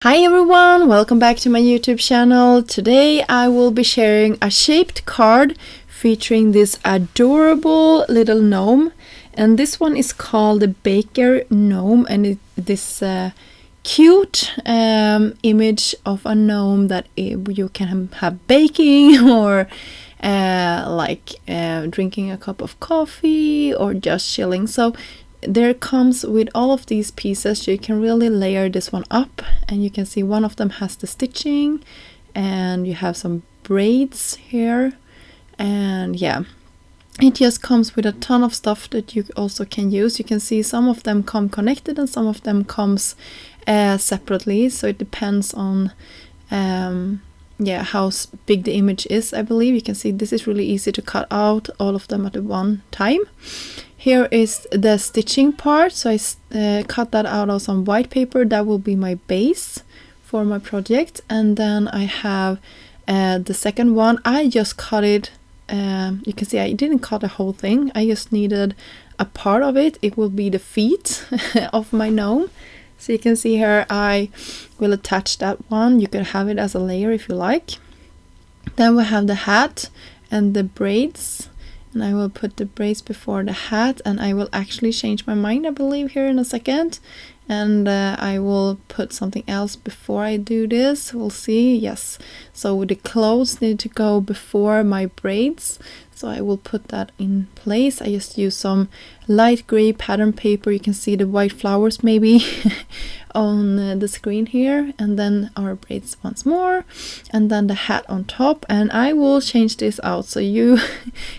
Hi everyone, welcome back to my YouTube channel. Today I will be sharing a shaped card featuring this adorable little gnome, and this one is called the Baker Gnome, and this cute image of a gnome that you can have baking or drinking a cup of coffee or just chilling. So there comes with all of these pieces. You can really layer this one up, and you can see one of them has the stitching, and you have some braids here, and yeah, it just comes with a ton of stuff that you also can use. You can see some of them come connected and some of them comes separately, so it depends on how big the image is. I believe you can see this is really easy to cut out all of them at one time. Here is the stitching part, so I cut that out of some white paper. That will be my base for my project. And then I have the second one. I just cut it, you can see I didn't cut the whole thing. I just needed a part of it. It will be the feet of my gnome. So you can see here I will attach that one. You can have it as a layer if you like. Then we have the hat and the braids. And I will put the braids before the hat, and I will actually change my mind, I believe, here in a second. And I will put something else before I do this. We'll see. Yes. So the clothes need to go before my braids. So I will put that in place. I just use some light gray pattern paper. You can see the white flowers maybe on the screen here. And then our braids once more. And then the hat on top. And I will change this out so you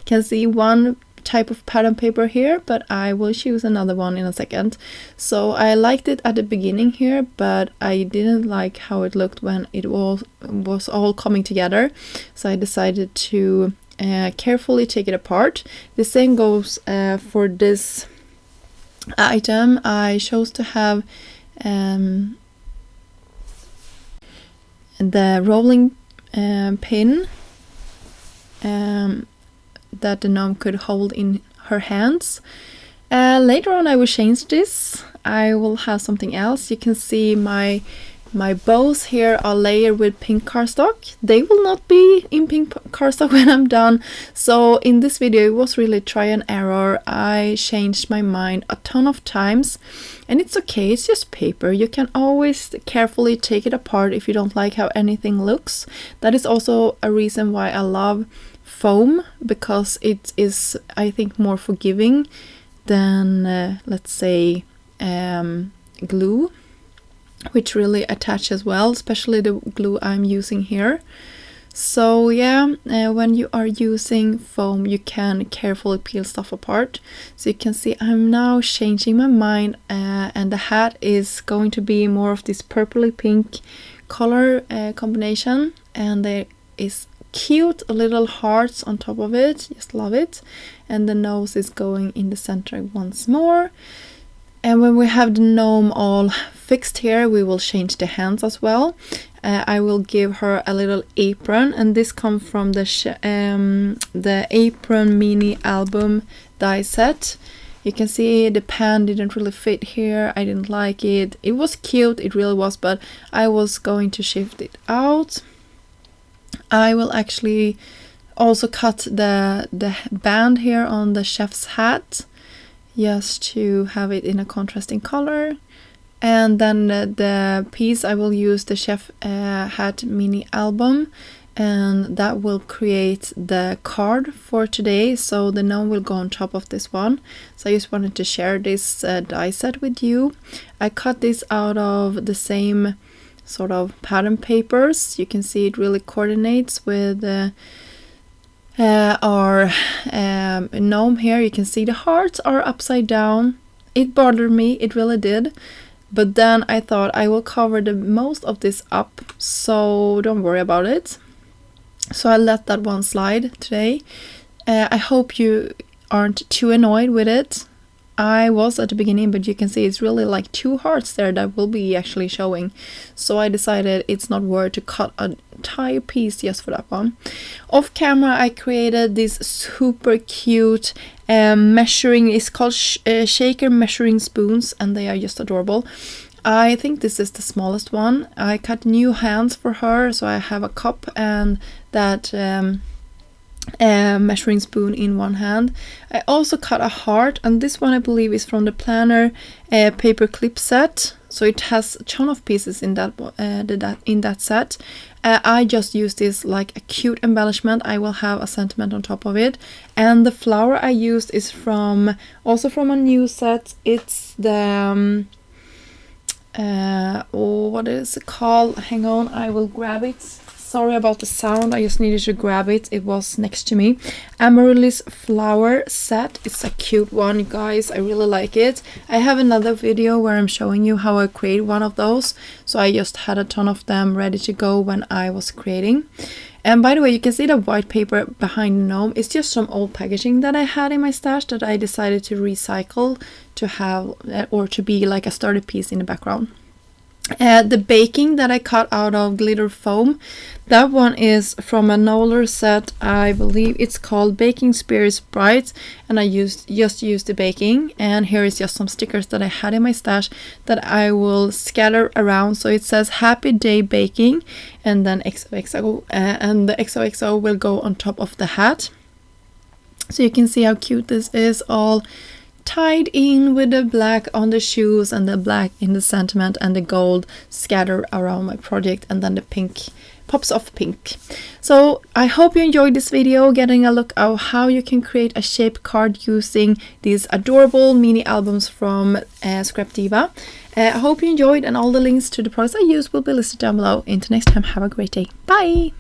can see one type of pattern paper here, but I will choose another one in a second. So I liked it at the beginning here, but I didn't like how it looked when it was all coming together. So I decided to carefully take it apart. The same goes for this item. I chose to have the rolling pin that the gnome could hold in her hands. Later on I will change this. I will have something else. You can see my bows here are layered with pink cardstock. They will not be in pink cardstock when I'm done. So in this video it was really try and error. I changed my mind a ton of times, and it's okay, it's just paper. You can always carefully take it apart if you don't like how anything looks. That is also a reason why I love foam, because it is, I think, more forgiving than let's say glue, which really attaches well, especially the glue I'm using here. So yeah, when you are using foam you can carefully peel stuff apart. So you can see I'm now changing my mind, and the hat is going to be more of this purpley pink color combination, and there is cute little hearts on top of it. Just love it. And the nose is going in the center once more. And when we have the gnome all fixed here, we will change the hands as well. I will give her a little apron, and this comes from the apron mini album die set. You can see the pan didn't really fit here. I didn't like it. It was cute, it really was, but I was going to shift it out. I will actually also cut the band here on the chef's hat, just to have it in a contrasting color. And then the piece I will use the chef hat mini album, and that will create the card for today. So the gnome will go on top of this one. So I just wanted to share this die set with you. I cut this out of the same sort of pattern papers. You can see it really coordinates with our gnome here. You can see the hearts are upside down. It bothered me, it really did, but then I thought I will cover the most of this up, so don't worry about it. So I let that one slide today. I hope you aren't too annoyed with it. I was at the beginning, but you can see it's really like two hearts there that will be actually showing. So I decided it's not worth to cut an entire piece just for that one. Off camera I created this super cute measuring, it's called shaker measuring spoons, and they are just adorable. I think this is the smallest one. I cut new hands for her, so I have a cup and that measuring spoon in one hand. I also cut a heart, and this one I believe is from the planner paper clip set. So it has a ton of pieces in that set. I just use this like a cute embellishment. I will have a sentiment on top of it. And the flower I used is also from a new set. It's the what is it called? Hang on, I will grab it. Sorry about the sound, I just needed to grab it. It was next to me. Amaryllis flower set. It's a cute one, guys. I really like it. I have another video where I'm showing you how I create one of those. So I just had a ton of them ready to go when I was creating. And by the way, you can see the white paper behind the gnome. It's just some old packaging that I had in my stash that I decided to recycle to have or to be like a sturdy piece in the background. The baking that I cut out of glitter foam, that one is from a Noller set. I believe it's called Baking Spirits Bright, and I just used the baking. And here is just some stickers that I had in my stash that I will scatter around. So it says Happy Day Baking, and then XOXO, and the XOXO will go on top of the hat. So you can see how cute this is, all tied in with the black on the shoes and the black in the sentiment and the gold scattered around my project, and then the pink pops of pink. So I hope you enjoyed this video, getting a look at how you can create a shape card using these adorable mini albums from Scrap Diva. I hope you enjoyed, and all the links to the products I use will be listed down below. Until next time, have a great day. Bye!